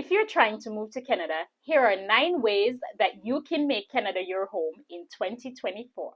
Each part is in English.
If you're trying to move to Canada, here are 9 ways that you can make Canada your home in 2024.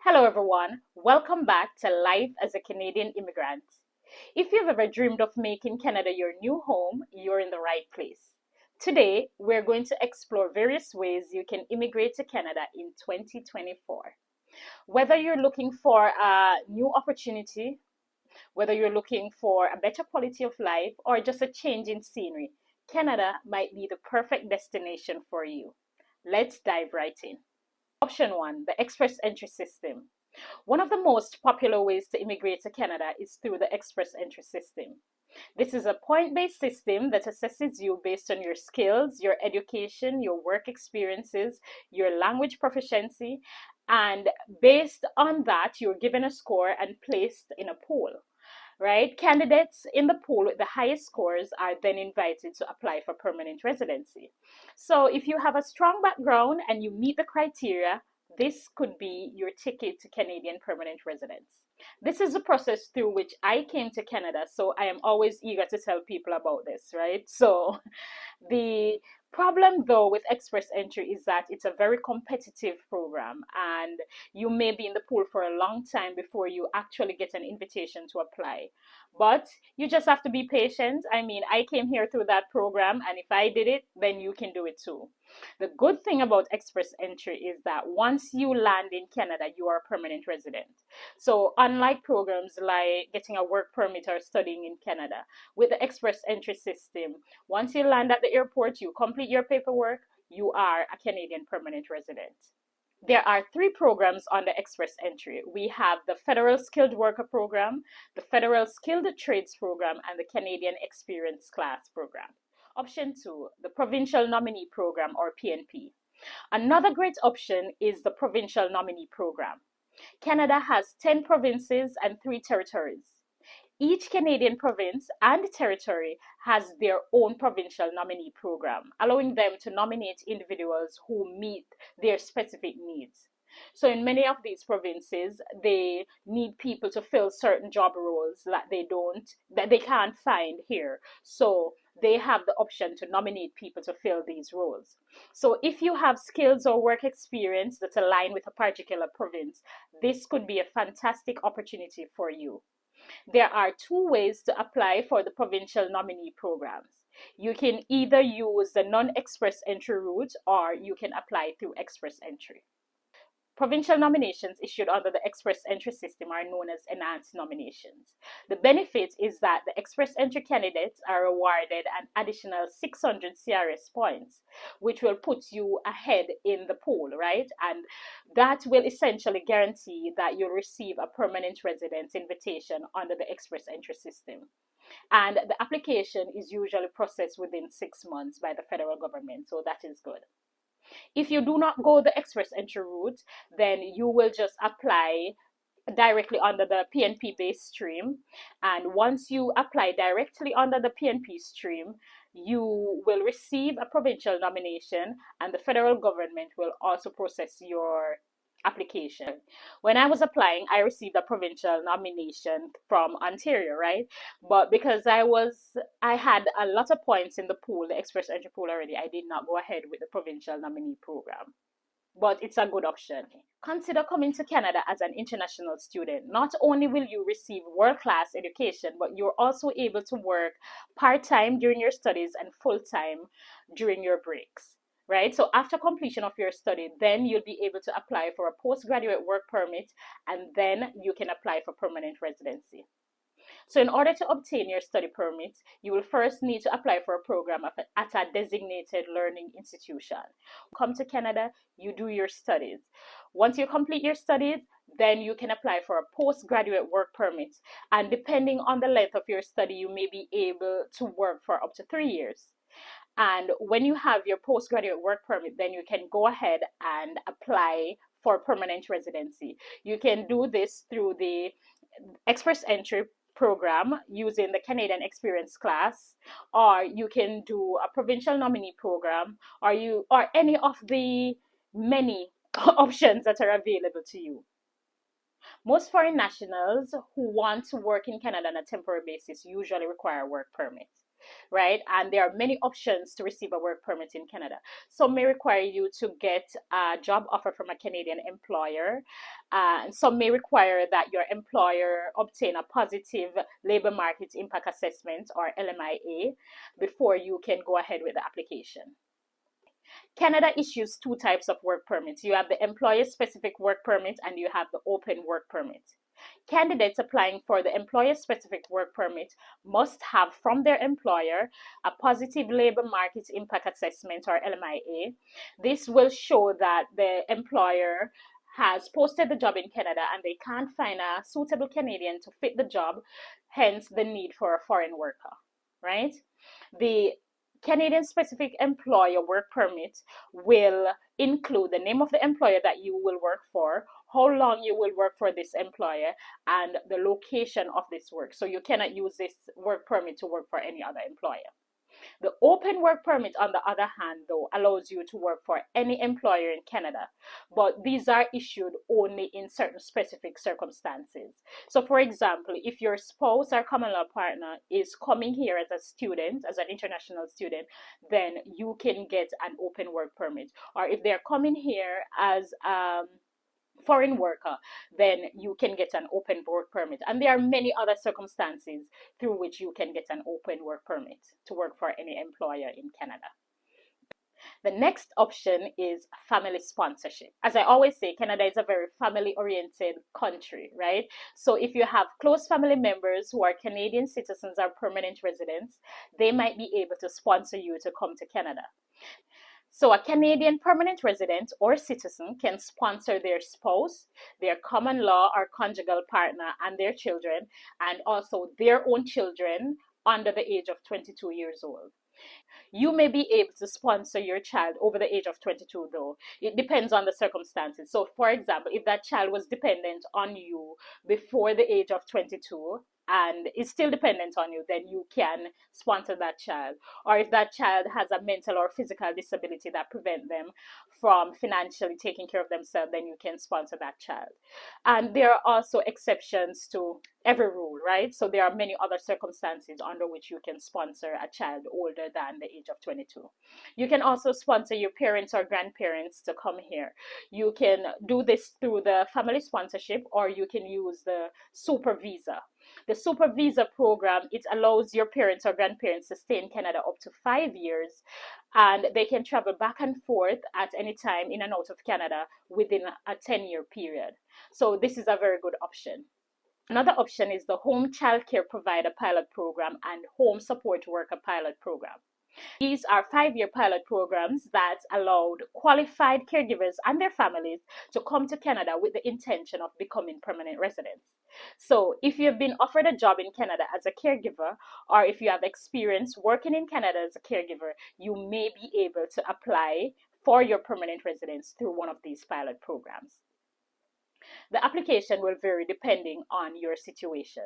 Hello everyone, welcome back to Life as a Canadian Immigrant. If you've ever dreamed of making Canada your new home, you're in the right place. Today, we're going to explore various ways you can immigrate to Canada in 2024. Whether you're looking for a new opportunity, whether you're looking for a better quality of life, or just a change in scenery, Canada might be the perfect destination for you. Let's dive right in. Option 1, the Express Entry System. One of the most popular ways to immigrate to Canada is through the Express Entry System. This is a point-based system that assesses you based on your skills, your education, your work experiences, your language proficiency, and based on that, you're given a score and placed in a pool. Right? Candidates in the pool with the highest scores are then invited to apply for permanent residency. So if you have a strong background and you meet the criteria, this could be your ticket to Canadian permanent residence. This is the process through which I came to Canada, so I am always eager to tell people about this, right? So the problem though with Express Entry is that it's a very competitive program and you may be in the pool for a long time before you actually get an invitation to apply. But you just have to be patient. I mean, I came here through that program, and if I did it, then you can do it too. The good thing about Express Entry is that once you land in Canada, you are a permanent resident. So unlike programs like getting a work permit or studying in Canada, with the Express Entry system, once you land at the airport, you complete your paperwork, you are a Canadian permanent resident. There are 3 programs on the Express Entry. We have the Federal Skilled Worker Program, the Federal Skilled Trades Program, and the Canadian Experience Class Program. Option 2, the Provincial Nominee Program, or PNP. Another great option is the Provincial Nominee Program. Canada has 10 provinces and 3 territories. Each Canadian province and territory has their own provincial nominee program, allowing them to nominate individuals who meet their specific needs. So in many of these provinces, they need people to fill certain job roles that they can't find here. So they have the option to nominate people to fill these roles. So if you have skills or work experience that align with a particular province, this could be a fantastic opportunity for you. There are 2 ways to apply for the provincial nominee programs. You can either use the non-express entry route or you can apply through express entry. Provincial nominations issued under the Express Entry system are known as enhanced nominations. The benefit is that the Express Entry candidates are awarded an additional 600 CRS points, which will put you ahead in the pool, right? And that will essentially guarantee that you'll receive a permanent residence invitation under the Express Entry system. And the application is usually processed within 6 months by the federal government, so that is good. If you do not go the express entry route, then you will just apply directly under the PNP base stream. And once you apply directly under the PNP stream, you will receive a provincial nomination, and the federal government will also process your application. When I was applying, I received a provincial nomination from Ontario, right? But because I had a lot of points in the pool, the express entry pool already, I did not go ahead with the provincial nominee program. But it's a good option. Consider coming to Canada as an international student. Not only will you receive world-class education, but you're also able to work part-time during your studies and full-time during your breaks. Right? So after completion of your study, then you'll be able to apply for a postgraduate work permit, and then you can apply for permanent residency. So in order to obtain your study permit, you will first need to apply for a program at a designated learning institution. Come to Canada, you do your studies. Once you complete your studies, then you can apply for a postgraduate work permit. And depending on the length of your study, you may be able to work for up to 3 years. And when you have your postgraduate work permit, then you can go ahead and apply for permanent residency. You can do this through the express entry program using the Canadian Experience class, or you can do a provincial nominee program, or any of the many options that are available to you. Most foreign nationals who want to work in Canada on a temporary basis usually require a work permit, right? And there are many options to receive a work permit in Canada. Some may require you to get a job offer from a Canadian employer. And some may require that your employer obtain a positive labor market impact assessment, or LMIA, before you can go ahead with the application. Canada issues two types of work permits. You have the employer-specific work permit and you have the open work permit. Candidates applying for the employer-specific work permit must have from their employer a positive labor market impact assessment, or LMIA. This will show that the employer has posted the job in Canada and they can't find a suitable Canadian to fit the job, hence the need for a foreign worker, right? The Canadian specific employer work permit will include the name of the employer that you will work for, how long you will work for this employer, and the location of this work. So you cannot use this work permit to work for any other employer. The open work permit, on the other hand, though, allows you to work for any employer in Canada, but these are issued only in certain specific circumstances. So, for example, if your spouse or common law partner is coming here as a student, as an international student, then you can get an open work permit. Or if they're coming here as foreign worker, then you can get an open work permit. And there are many other circumstances through which you can get an open work permit to work for any employer in Canada. The next option is family sponsorship. As I always say, Canada is a very family-oriented country, right? So if you have close family members who are Canadian citizens or permanent residents, they might be able to sponsor you to come to Canada. So a Canadian permanent resident or citizen can sponsor their spouse, their common law or conjugal partner, and their children, and also their own children under the age of 22 years old. You may be able to sponsor your child over the age of 22, though. It depends on the circumstances. So, for example, if that child was dependent on you before the age of 22, and is still dependent on you, then you can sponsor that child. Or if that child has a mental or physical disability that prevent them from financially taking care of themselves, then you can sponsor that child. And there are also exceptions to every rule, right? So there are many other circumstances under which you can sponsor a child older than the age of 22. You can also sponsor your parents or grandparents to come here. You can do this through the family sponsorship, or you can use the super visa. The super visa program, it allows your parents or grandparents to stay in Canada up to 5 years, and they can travel back and forth at any time in and out of Canada within a 10-year period. So this is a very good option. Another option is the Home Childcare Provider Pilot Program and Home Support Worker Pilot Program. These are 5-year pilot programs that allowed qualified caregivers and their families to come to Canada with the intention of becoming permanent residents. So if you've been offered a job in Canada as a caregiver, or if you have experience working in Canada as a caregiver, you may be able to apply for your permanent residence through one of these pilot programs. The application will vary depending on your situation.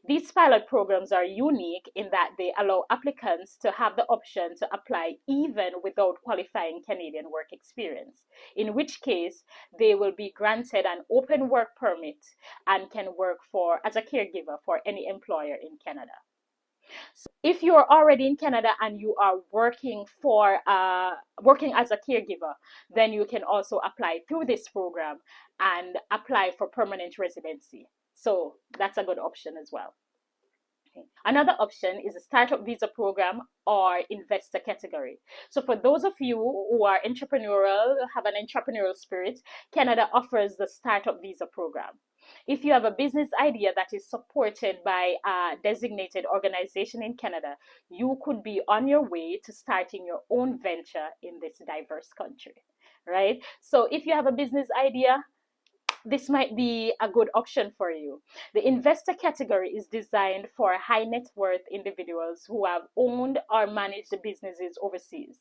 These pilot programs are unique in that they allow applicants to have the option to apply even without qualifying Canadian work experience, in which case they will be granted an open work permit and can work as a caregiver for any employer in Canada. So if you are already in Canada and you are working as a caregiver, then you can also apply through this program and apply for permanent residency. So that's a good option as well. Okay. Another option is a startup visa program or investor category. So for those of you who are entrepreneurial, have an entrepreneurial spirit, Canada offers the startup visa program. If you have a business idea that is supported by a designated organization in Canada, you could be on your way to starting your own venture in this diverse country, right? So if you have a business idea, this might be a good option for you. The investor category is designed for high net worth individuals who have owned or managed businesses overseas.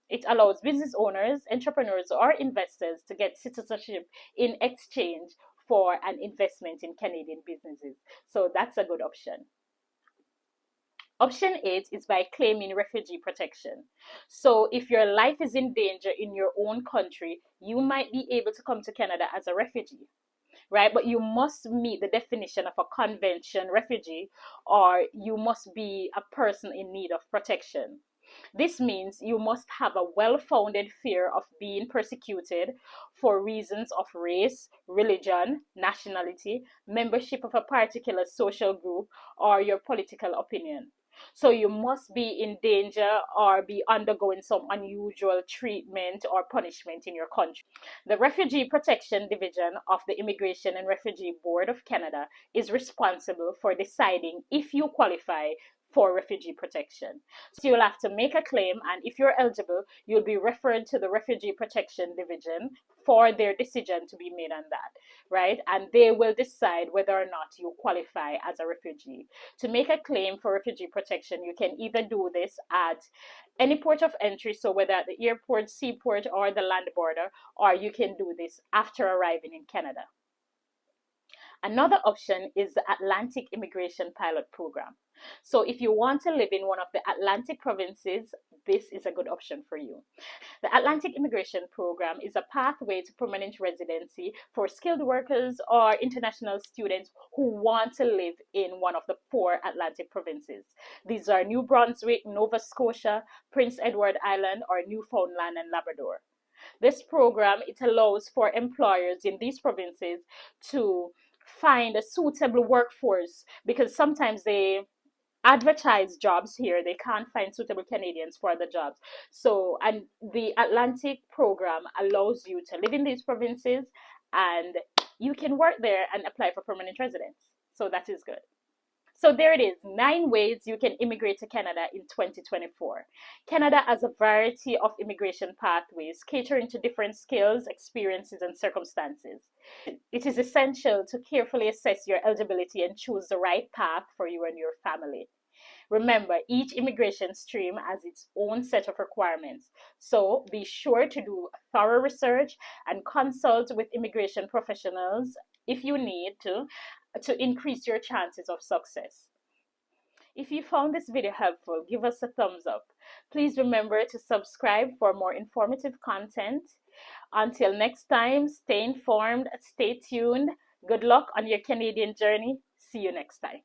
It allows business owners, entrepreneurs, or investors to get citizenship in exchange for an investment in Canadian businesses. So that's a good option. Option 8 is by claiming refugee protection. So if your life is in danger in your own country, you might be able to come to Canada as a refugee, right? But you must meet the definition of a convention refugee, or you must be a person in need of protection. This means you must have a well-founded fear of being persecuted for reasons of race, religion, nationality, membership of a particular social group, or your political opinion. So you must be in danger or be undergoing some unusual treatment or punishment in your country. The Refugee Protection Division of the Immigration and Refugee Board of Canada is responsible for deciding if you qualify for refugee protection. So you'll have to make a claim, and if you're eligible, you'll be referred to the Refugee Protection Division for their decision to be made on that, right? And they will decide whether or not you qualify as a refugee. To make a claim for refugee protection, you can either do this at any port of entry, so whether at the airport, seaport, or the land border, or you can do this after arriving in Canada. Another option is the Atlantic Immigration Pilot Program. So if you want to live in one of the Atlantic provinces, this is a good option for you. The Atlantic Immigration Program is a pathway to permanent residency for skilled workers or international students who want to live in one of the 4 Atlantic provinces. These are New Brunswick, Nova Scotia, Prince Edward Island, or Newfoundland and Labrador. This program, it allows for employers in these provinces to find a suitable workforce, because sometimes they advertise jobs here, they can't find suitable Canadians for the jobs. So, and the Atlantic program allows you to live in these provinces and you can work there and apply for permanent residence. So that is good. So there it is, 9 ways you can immigrate to Canada in 2024. Canada has a variety of immigration pathways catering to different skills, experiences, and circumstances. It is essential to carefully assess your eligibility and choose the right path for you and your family. Remember, each immigration stream has its own set of requirements. So be sure to do thorough research and consult with immigration professionals if you need to increase your chances of success. If you found this video helpful, give us a thumbs up. Please remember to subscribe for more informative content. Until next time, stay informed, stay tuned. Good luck on your Canadian journey. See you next time.